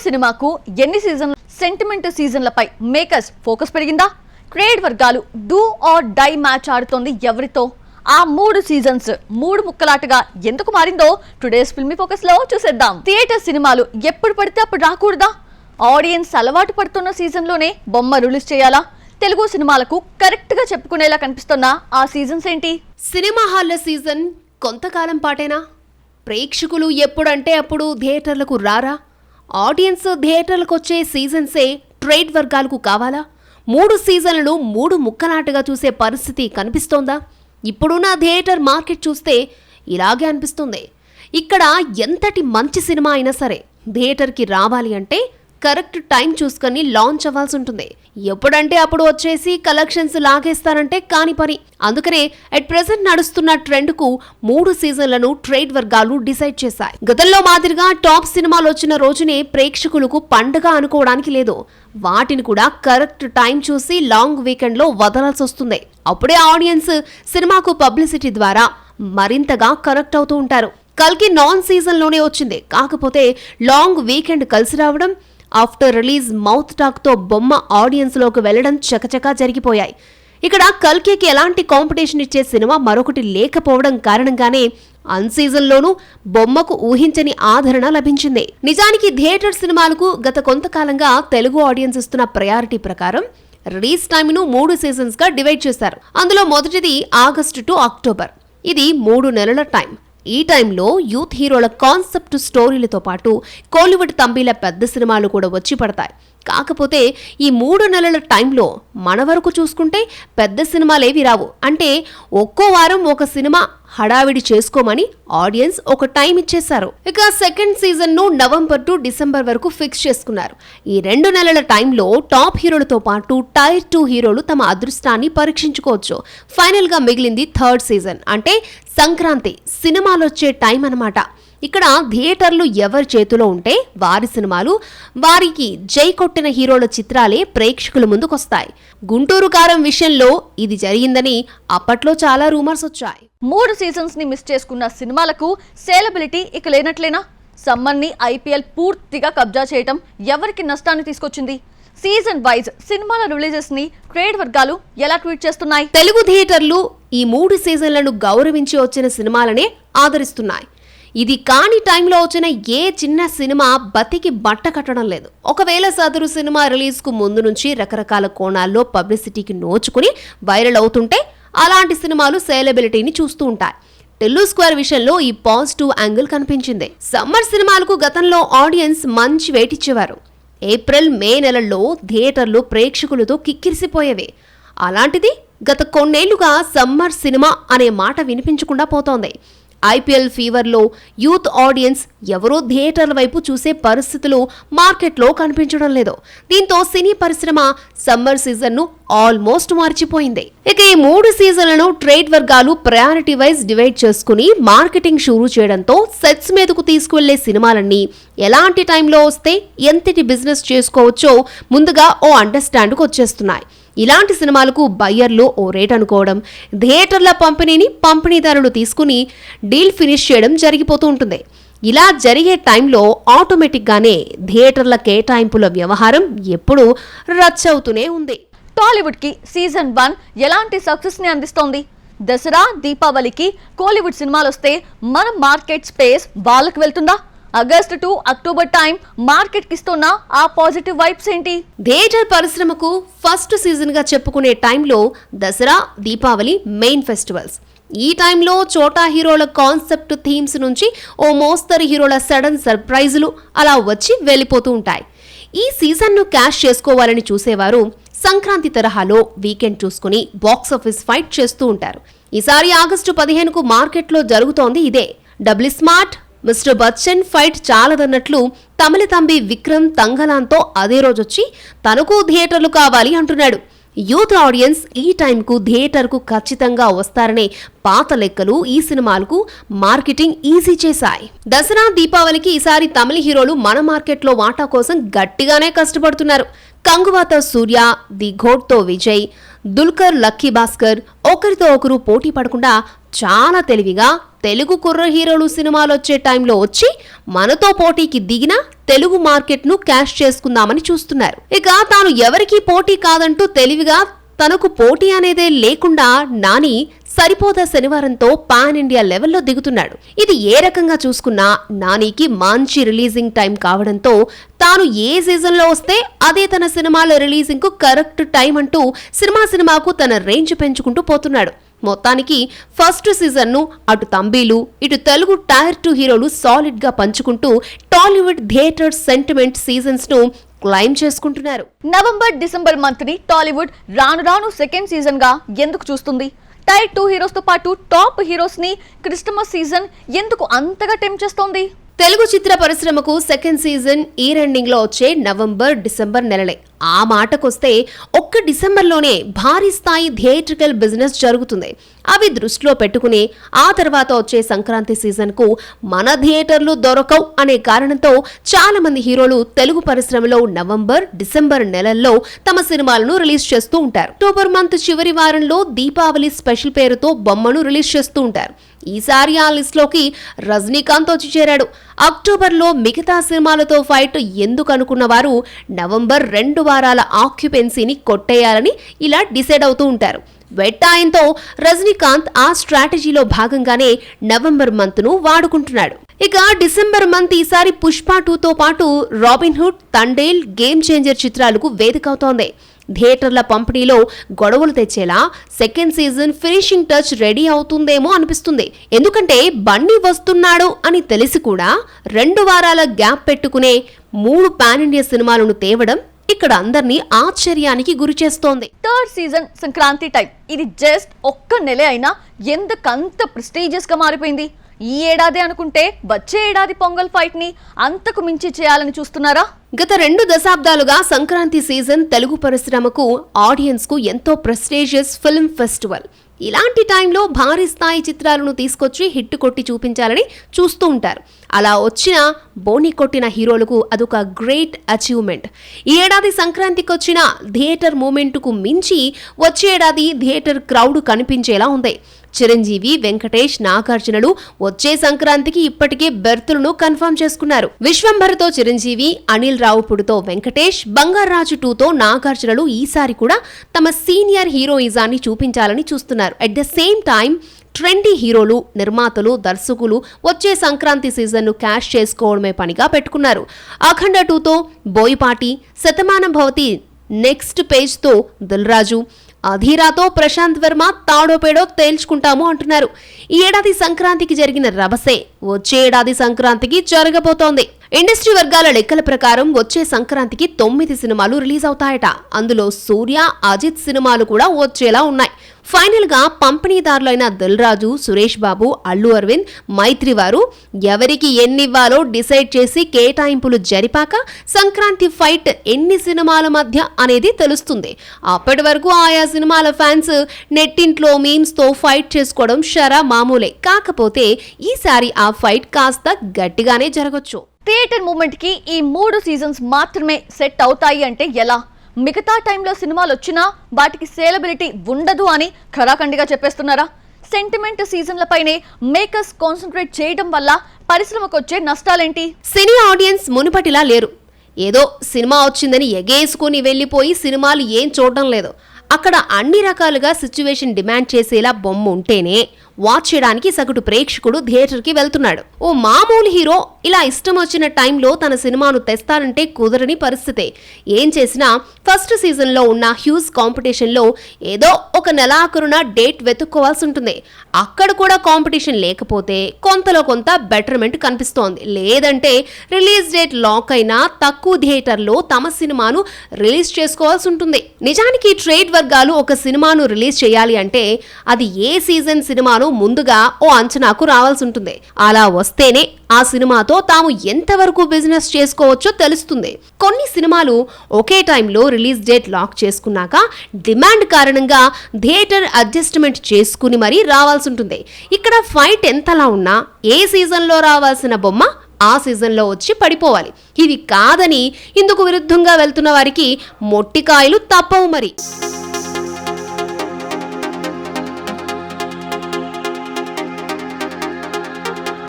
సినిమాకు ఎన్ని సీజన్లు సెంటిమెంట్ సీజన్లపై మేకర్స్ ఫోకస్ పెరిగిందా? ట్రేడ్ వర్గాలు డూ ఆర్ డై మ్యాచ్ ఆడుతోంది ఎవరితో? ఆ 3 సీజన్స్ 3 ముక్కలాటగా ఎందుకు మారిందో టుడేస్ ఫిల్మీ ఫోకస్ లో చూసేద్దాం. థియేటర్ సినిమాలు ఎప్పుడు పడితే అప్పుడు రాకూడదా? ఆడియన్స్ అలవాటు పడుతున్న సీజన్ లోనే బొమ్మ రిలీజ్ చేయాలా? తెలుగు సినిమాలకు కరెక్ట్ గా చెప్పుకునేలా కనిపిస్తున్న ఆ సీజన్స్ ఏంటి? సినిమా హాల్ల సీజన్ కొంతకాలం పాటేనా? ప్రేక్షకులు ఎప్పుడంటే అప్పుడు థియేటర్లకు రారా? ఆడియన్స్ థియేటర్లకు వచ్చే సీజన్సే ట్రేడ్ వర్గాలకు కావాలా? 3 సీజన్లను 3 ముక్కలాటగా చూసే పరిస్థితి కనిపిస్తోందా? ఇప్పుడున్న థియేటర్ మార్కెట్ చూస్తే ఇలాగే అనిపిస్తుంది. ఇక్కడ ఎంతటి మంచి సినిమా అయినా సరే థియేటర్కి రావాలి అంటే కరెక్ట్ టైం చూసుకొని లాంచ్ అవ్వాల్సి ఉంటుంది. ఎప్పుడంటే అప్పుడు వచ్చేసి కలెక్షన్స్ లాగేస్తారంటే కాని పని. అందుకనే అట్ ప్రెసెంట్ నడుస్తున్న ట్రెండ్కు 3 సీజన్లను ట్రేడ్ వర్గాలు డిసైడ్ చేశాయి. గతంలో మాదిరిగా టాప్ సినిమాలు వచ్చిన రోజునే ప్రేక్షకులకు పండగ అనుకోవడానికి లేదు. వాటిని కూడా కరెక్ట్ టైం చూసి లాంగ్ వీకెండ్ లో వదలాల్సి వస్తుంది. అప్పుడే ఆడియన్స్ సినిమాకు పబ్లిసిటీ ద్వారా మరింతగా కనెక్ట్ అవుతూ ఉంటారు. కల్కి నాన్ సీజన్ లోనే వచ్చింది. కాకపోతే లాంగ్ వీకెండ్ కలిసి రావడం, ఆఫ్టర్ రిలీజ్ మౌత్ టాక్ తో బొమ్మ ఆడియన్స్ లోకి వెళ్లడం చకచకా జరిగిపోయాయి. ఇక్కడ కల్కికి ఎలాంటి కాంపిటీషన్ ఇచ్చే సినిమా మరొకటి లేకపోవడం కారణంగానే అన్ సీజన్ లోనూ బొమ్మకు ఊహించని ఆదరణ లభించింది. నిజానికి థియేటర్ సినిమాలకు గత కొంతకాలంగా తెలుగు ఆడియన్స్ ఇస్తున్న ప్రయారిటీ ప్రకారం రిలీజ్ టైమ్ ను 3 సీజన్స్ గా డివైడ్ చేశారు. అందులో మొదటిది ఆగస్టు టు అక్టోబర్. ఇది 3 నెలల టైం. ఈ టైంలో యూత్ హీరోల కాన్సెప్ట్ స్టోరీలతో పాటు కోలీవుడ్ తంబీల పెద్ద సినిమాలు కూడా వచ్చి పడతాయి. కాకపోతే ఈ 3 నెలల టైంలో మన వరకు చూసుకుంటే పెద్ద సినిమాలేవి రావు. అంటే ఒక్కో వారం ఒక సినిమా హడావిడి చేసుకోమని ఆడియన్స్ ఒక టైం ఇచ్చేశారు. ఇక సెకండ్ సీజన్ ను నవంబర్ టు డిసెంబర్ వరకు ఫిక్స్ చేసుకున్నారు. ఈ 2 నెలల టైంలో టాప్ హీరోలతో పాటు టైర్ 2 హీరోలు తమ అదృష్టాన్ని పరీక్షించుకోవచ్చు. ఫైనల్ గా మిగిలింది థర్డ్ సీజన్, అంటే సంక్రాంతి సినిమాలు వచ్చే టైం అన్నమాట. ఇక్కడ థియేటర్లు ఎవరి చేతిలో ఉంటే వారి సినిమాలు, వారికి జై కొట్టిన హీరోల చిత్రాలే ప్రేక్షకుల ముందుకొస్తాయి. గుంటూరు కారం విషయంలో ఇది జరిగిందని అప్పట్లో చాలా రూమర్స్ వచ్చాయి. 3 సీజన్స్ ని మిస్ చేసుకున్న సినిమాలకు సేలబిలిటీ ఇక లేనట్లేనా? సమ్మర్ ని ఐపీఎల్ పూర్తిగా కబ్జా చేయటం ఎవరికి నష్టాన్ని తీసుకొచ్చింది? సీజన్ వైజ్ సినిమాల రిలీజెస్ ని ట్రేడ్ వర్గాలు ఎలా ట్వీట్ చేస్తున్నాయి? తెలుగు థియేటర్లు ఈ 3 సీజన్లను గౌరవించి వచ్చిన సినిమాలనే ఆదరిస్తున్నాయి. ఇది కాని టైంలో వచ్చిన ఏ చిన్న సినిమా బతికి బట్ట కట్టడం లేదు. ఒకవేళ సదరు సినిమా రిలీజ్ కు ముందు నుంచి రకరకాల కోణాల్లో పబ్లిసిటీకి నోచుకుని వైరల్ అవుతుంటే అలాంటి సినిమాలు సేలబిలిటీని చూస్తూ ఉంటాయి. టెల్లు స్క్వేర్ విషయంలో ఈ పాజిటివ్ యాంగిల్ కనిపించింది. సమ్మర్ సినిమాలకు గతంలో ఆడియన్స్ మంచి వెయిట్ ఇచ్చేవారు. ఏప్రిల్ మే నెలల్లో థియేటర్లు ప్రేక్షకులతో కిక్కిరిసిపోయేవి. అలాంటిది గత కొన్నేళ్లుగా సమ్మర్ సినిమా అనే మాట వినిపించకుండా పోతోంది. ఐపీఎల్ ఫీవర్లో యూత్ ఆడియన్స్ ఎవరో థియేటర్ల వైపు చూసే పరిస్థితులు మార్కెట్లో కనిపించడం లేదు. దీంతో సినీ పరిశ్రమ సమ్మర్ సీజన్ను ఆల్మోస్ట్ మర్చిపోయింది. ఇక ఈ 3 సీజన్లను ట్రేడ్ వర్గాలు ప్రయారిటీ వైజ్ డివైడ్ చేసుకుని మార్కెటింగ్ షురూ చేయడంతో సెట్స్ మీదకు తీసుకువెళ్లే సినిమాలన్నీ ఎలాంటి టైంలో వస్తే ఎంతటి బిజినెస్ చేసుకోవచ్చో ముందుగా ఓ అండర్స్టాండ్కు వచ్చేస్తున్నాయి. ఇలాంటి సినిమాలకు బయ్యర్లు ఓ రేట్ అనుకోవడం, థియేటర్ల పంపిణీని పంపిణీదారులు తీసుకుని డీల్ ఫినిష్ చేయడం జరిగిపోతూ ఉంటుంది. ఇలా జరిగే టైంలో ఆటోమేటిక్గానే థియేటర్ల కేటాయింపుల వ్యవహారం ఎప్పుడూ రచ్చవుతూనే ఉంది. టాలీవుడ్ కి సీజన్ 1 ఎలాంటి సక్సెస్ ని అందిస్తోంది? దసరా, దీపావళికి కోలీవుడ్ సినిమాలు వస్తే మన మార్కెట్ స్పేస్ వాళ్ళకి వెళ్తుందా? August to October time market కి ఇస్తున్న ఆ పాజిటివ్ వైబ్స్ ఏంటి? థియేటర్ పరిశ్రమకు ఫస్ట్ సీజన్ గా చెప్పుకునే టైంలో దసరా, దీపావళి మెయిన్ ఫెస్టివల్స్. ఈ టైంలో చోటా హీరోల కాన్సెప్ట్ థీమ్స్ నుంచి ఓ మోస్తరు హీరోల సడన్ సర్ప్రైజులు అలా వచ్చి వెళ్ళిపోతూ ఉంటాయి. ఈ సీజన్ను క్యాష్ చేసుకోవాలని చూసేవారు సంక్రాంతి తరహాలో వీకెండ్ చూసుకుని బాక్సాఫీస్ ఫైట్ చేస్తూ ఉంటారు. ఈసారి ఆగస్టు 15కు మార్కెట్లో జరుగుతోంది ఇదే. Double smart, Mister Bachchan fight చాలదన్నట్లు తమిళ తంబి విక్రమ్ తంగలాన్తో అదే రోజొచ్చి తనకు థియేటర్లు కావాలి అంటున్నాడు. యూత్ ఆడియన్స్ ఈ టైంకు థియేటర్కు ఖచ్చితంగా వస్తారనే పాత లెక్కలు ఈ సినిమాలకు మార్కెటింగ్ ఈజీ చేశాయి. దసరా, దీపావళికి ఈసారి తమిళ హీరోలు మన మార్కెట్లో వాటా కోసం గట్టిగానే కష్టపడుతున్నారు. కంగువాత సూర్య, ది ఘోట్తో విజయ్, దుల్కర్, లక్కీ భాస్కర్ ఒకరితో ఒకరు పోటీ పడకుండా చాలా తెలివిగా తెలుగు కుర్ర హీరోలు సినిమాలు వచ్చే టైంలో వచ్చి మనతో పోటీకి దిగినా తెలుగు మార్కెట్ ను క్యాష్ చేసుకుందామని చూస్తున్నారు. ఇక తాను ఎవరికీ పోటీ కాదంటూ తెలివిగా తనకు పోటీ అనేదే లేకుండా నాని సరిపోదా శనివారంతో పాన్ ఇండియా లెవెల్లో దిగుతున్నాడు. ఇది ఏ రకంగా చూసుకున్నా నానికి మంచి రిలీజింగ్ టైం కావడంతో తాను ఏ సీజన్ లో వస్తే అదే తన సినిమాల రిలీజింగ్ కు కరెక్ట్ టైం అంటూ సినిమాకు తన రేంజ్ పెంచుకుంటూ పోతున్నాడు. మొత్తానికి ఫస్ట్ సీజన్ ను అటు తంబీలు ఇటు తెలుగు టైర్ 2 హీరోలు సాలిడ్ గా పంచుకుంటూ టాలీవుడ్ థియేటర్ సెంటిమెంట్ సీజన్స్ ను క్లైమ్ చేసుకుంటున్నారు. నవంబర్ డిసెంబర్ మంత్ ని టాలీవుడ్ రాను సెకండ్ సీజన్ గా ఎందుకు చూస్తుంది? టైర్ 2 హీరోస్ తో పాటు టాప్ హీరోస్ ని క్రిస్టమస్ సీజన్ ఎందుకు అంతగా టెంప్ట్ చేస్తోంది? తెలుగు చిత్ర పరిశ్రమకు సెకండ్ సీజన్ ఇయర్ ఎండింగ్ లో వచ్చే నవంబర్ డిసెంబర్ నెలలే. ఆ మాటకొస్తే ఒక్క డిసెంబర్లోనే భారీ స్థాయి థియేట్రికల్ బిజినెస్ జరుగుతుంది. అవి దృష్టిలో పెట్టుకుని ఆ తర్వాత వచ్చే సంక్రాంతి సీజన్ కు మన థియేటర్లు దొరకవు అనే కారణంతో చాలా మంది హీరోలు తెలుగు పరిశ్రమలో నవంబర్ డిసెంబర్ నెలల్లో తమ సినిమాలను రిలీజ్ చేస్తూ ఉంటారు. అక్టోబర్ మంత్ చివరి వారంలో దీపావళి స్పెషల్ పేరుతో బొమ్మను రిలీజ్ చేస్తూ ఉంటారు. ఈసారి ఆ లిస్ట్ లోకి రజనీకాంత్ వచ్చి చేరాడు. అక్టోబర్లో మిగతా సినిమాలతో ఫైట్ ఎందుకు అనుకున్న వారు నవంబర్ 2 వారాల ఆక్యుపెన్సీని కొట్టేయాలని ఇలా డిసైడ్ అవుతూ ఉంటారు. వెట్టాయంతో రజనీకాంత్ ఆ స్ట్రాటజీలో భాగంగానే నవంబర్ మంత్ ను వాడుకుంటున్నాడు. ఇక డిసెంబర్ మంత్ ఈసారి పుష్ప 2తో పాటు Robin Hood, Thandel, game changer చిత్రాలకు వేదికవుతోంది. థియేటర్ల పంపిణీలో గొడవలు తెచ్చేలా second season finishing touch ready అవుతుందేమో అనిపిస్తుంది. ఎందుకంటే బన్నీ వస్తున్నాడు అని తెలిసి కూడా 2 వారాల గ్యాప్ పెట్టుకునే 3 పాన్ ఇండియా సినిమాలను తేవడం ఇక్కడ అందరినీ ఆశ్చర్యానికి గురి చేస్తోంది. Third season Sankranti time. ఇది జస్ట్ ఒక్క నెలే అయినా ఎందుకంత ప్రెస్టీజియస్ గా మారిపోయింది? ఈ ఏడాది అనుకుంటే వచ్చే ఏడాది పొంగల్ ఫైట్ ని అంతకు మించి చేయాలని చూస్తున్నారా? గత 2 దశాబ్దాలుగా సంక్రాంతి సీజన్ తెలుగు పరిశ్రమకు ఆడియన్స్ కు ఎంతో ప్రెస్టీజియస్ ఫిల్మ్ ఫెస్టివల్. ఇలాంటి టైంలో భారీ స్థాయి చిత్రాలను తీసుకొచ్చి హిట్ కొట్టి చూపించాలని చూస్తూ ఉంటారు. అలా వచ్చిన బోని కొట్టిన హీరోలకు అదొక గ్రేట్ అచీవ్మెంట్. ఈ ఏడాది సంక్రాంతికి వచ్చిన థియేటర్ మూమెంట్కు మించి వచ్చే ఏడాది థియేటర్ క్రౌడ్ కనిపించేలా ఉంది. చిరంజీవి, వెంకటేష్, నాగార్జునలు వచ్చే సంక్రాంతికి ఇప్పటికే బెర్తులను కన్ఫర్మ్ చేసుకున్నారు. విశ్వంభర్తో చిరంజీవి, అనిల్ రావుపుడితో వెంకటేష్, బంగారాజు 2తో నాగార్జునలు ఈసారి కూడా తమ సీనియర్ హీరోయిజాన్ని చూపించాలని చూస్తున్నారు. At the same time trendy హీరోలు, నిర్మాతలు, దర్శకులు వచ్చే సంక్రాంతి సీజన్ను క్యాష్ చేసుకోవడమే పనిగా పెట్టుకున్నారు. అఖండ 2తో బోయపాటి, శతమానం భవతి నెక్స్ట్ పేజ్తో దిల్ రాజు, అధీరాతో ప్రశాంత్ వర్మ తాడో పేడో తేల్చుకుంటాము అంటున్నారు. ఈ ఏడాది సంక్రాంతికి జరిగిన రభసే వచ్చే ఏడాది సంక్రాంతికి జరగబోతోంది. ఇండస్ట్రీ వర్గాల లెక్కల ప్రకారం వచ్చే సంక్రాంతికి 9 సినిమాలు రిలీజ్ అవుతాయట. అందులో సూర్య, అజిత్ సినిమాలు కూడా వచ్చేలా ఉన్నాయి. ఫైనల్ గా పంపిణీదారులైన దిల్ రాజు, సురేష్ బాబు, అల్లు అరవింద్, మైత్రి వారు ఎవరికి ఎన్నివ్వాలో డిసైడ్ చేసి కేటాయింపులు జరిపాక సంక్రాంతి ఫైట్ ఎన్ని సినిమాల మధ్య అనేది తెలుస్తుంది. అప్పటి వరకు ఆయా సినిమాల ఫ్యాన్స్ నెట్టింట్లో మీమ్స్ తో ఫైట్ చేసుకోవడం షరా మామూలే. కాకపోతే ఈసారి ఆ ఫైట్ కాస్త గట్టిగానే జరగొచ్చు. థియేటర్ మూమెంట్ కి ఈ 3 సీజన్స్ మాత్రమే సెట్ అవుతాయి అంటే ఎలా? మిగతా టైంలో సినిమాలు వచ్చినా వాటికి సేలబిలిటీ ఉండదు అని ఖరాఖండిగా చెప్పేస్తున్నారా? సెంటిమెంట్ సీజన్లపైనే మేకర్స్ కాన్సన్ట్రేట్ చేయడం వల్ల పరిశ్రమకు వచ్చే నష్టాలేంటి? సినీ ఆడియన్స్ మునుపటిలా లేరు. ఏదో సినిమా వచ్చిందని ఎగేసుకుని వెళ్ళిపోయి సినిమాలు ఏం చూడడం లేదు. అక్కడ అన్ని రకాలుగా సిచ్యువేషన్ డిమాండ్ చేసేలా బొమ్మ ఉంటేనే వాచ్ చేయడానికి సగటు ప్రేక్షకుడు థియేటర్కి వెళ్తున్నాడు. ఓ మామూలు హీరో ఇలా ఇష్టం వచ్చిన టైంలో తన సినిమాను తెస్తారంటే కుదరని పరిస్థితే. ఏం చేసినా ఫస్ట్ సీజన్లో ఉన్న హ్యూజ్ కాంపిటీషన్లో ఏదో ఒక నెలాఖరున డేట్ వెతుక్కోవాల్సి ఉంటుంది. అక్కడ కూడా కాంపిటీషన్ లేకపోతే కొంతలో కొంత బెటర్మెంట్ కనిపిస్తోంది. లేదంటే రిలీజ్ డేట్ లాక్ అయినా తక్కువ థియేటర్లో తమ సినిమాను రిలీజ్ చేసుకోవాల్సి ఉంటుంది. నిజానికి ట్రేడ్ వర్గాలు ఒక సినిమాను రిలీజ్ చేయాలి అంటే అది ఏ సీజన్ సినిమాను ముందుగా ఓ అంచనాకు రావాల్సి ఉంటుంది. అలా వస్తేనే ఆ సినిమాతో తాము ఎంతవరకు బిజినెస్ చేసుకోవచ్చో తెలుస్తుంది. కొన్ని సినిమాలు ఒకే టైంలో రిలీజ్ డేట్ లాక్ చేసుకున్నాక డిమాండ్ కారణంగా థియేటర్ అడ్జస్ట్మెంట్ చేసుకుని మరీ రావాల్సి ఉంటుంది. ఇక్కడ ఫైట్ ఎంతలా ఉన్నా ఏ సీజన్లో రావాల్సిన బొమ్మ ఆ సీజన్లో వచ్చి పడిపోవాలి. ఇది కాదని ఇందుకు విరుద్ధంగా వెళ్తున్న వారికి మొట్టికాయలు తప్పవు మరి.